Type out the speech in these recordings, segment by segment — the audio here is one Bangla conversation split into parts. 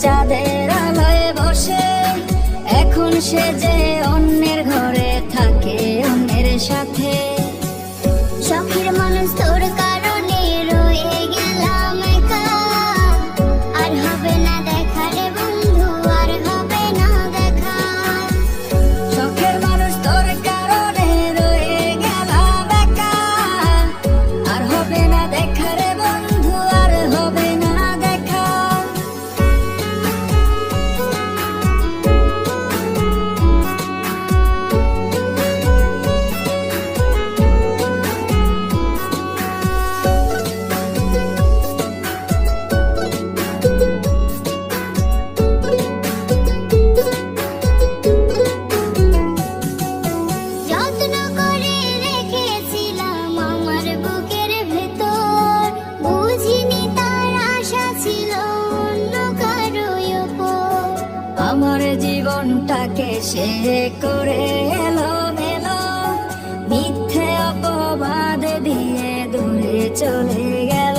চাঁদের আলোয় বসে, এখন সে যে অন্যের ঘরে থাকে অন্যের সাথে। শখের মানুষ তোর কারণে রয়ে গেলাম একা, আর হবে না দেখা রে বন্ধু, আর হবে না দেখা। শখের মানুষ তোর কারণে রয়ে গেলাম একা, আর হবে না দেখা রে বন্ধু, আর হবে না দেখা। যত্ন করে রেখেছিলাম আমার বুকের ভেতর, বুঝিনি তার আশা ছিল অন্য কারো উপর। আমার জীবনটাকে সে করে এলোমেলো, মিথ্যে অপবাদ দিয়ে দূরে চলে গেল।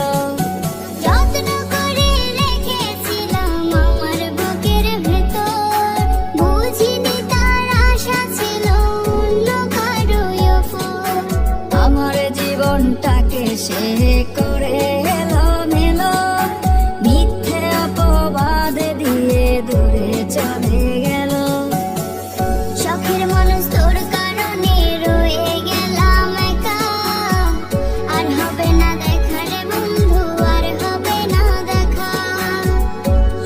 যত্ন করে রেখেছিলাম আমার বুকের ভেতর, বুঝিনি তার আশা ছিল অন্য কারো উপর। আমার জীবনটাকে সে করে এলোমেলো, মিথ্যে অপবাদ দিয়ে দূরে চলে গেল। শখের মানুষ তোর কারণে রয়ে গেলাম একা, আর হবে না দেখা রে বন্ধু, আর হবে না দেখা।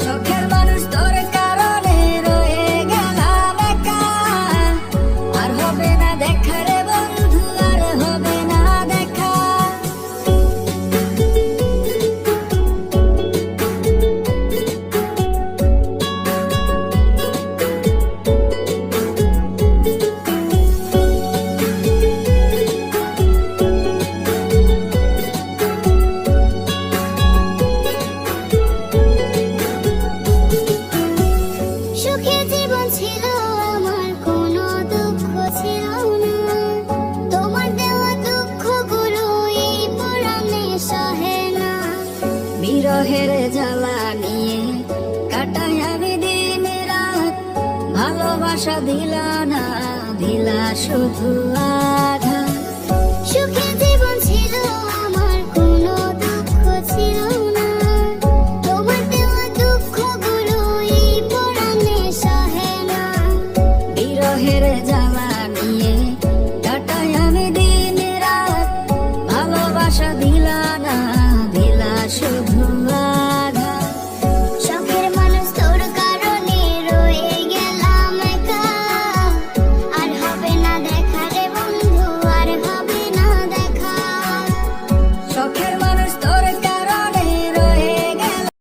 শখের মানুষ তোর কারণে রয়ে গেলাম একা, আর হবে না দেখা রে বন্ধু, আর হবে না দেখা। সুখে জীবন ছিল আমার, কোনো দুঃখ ছিল না। তোমার দেওয়া দুঃখগুলো এই পরাণে সহে না। বিরহের জ্বালা নিয়ে কাটাই আমি দিন রাত, ভালোবাসা দিলা না, দিলা শুধু আঘাত। সুখে জীবন ছিল আমার, কোনো দুঃখ ছিল না। তোমার দেওয়া দুঃখগুলো এই পরাণে সহে না। বিরহের জ্বালা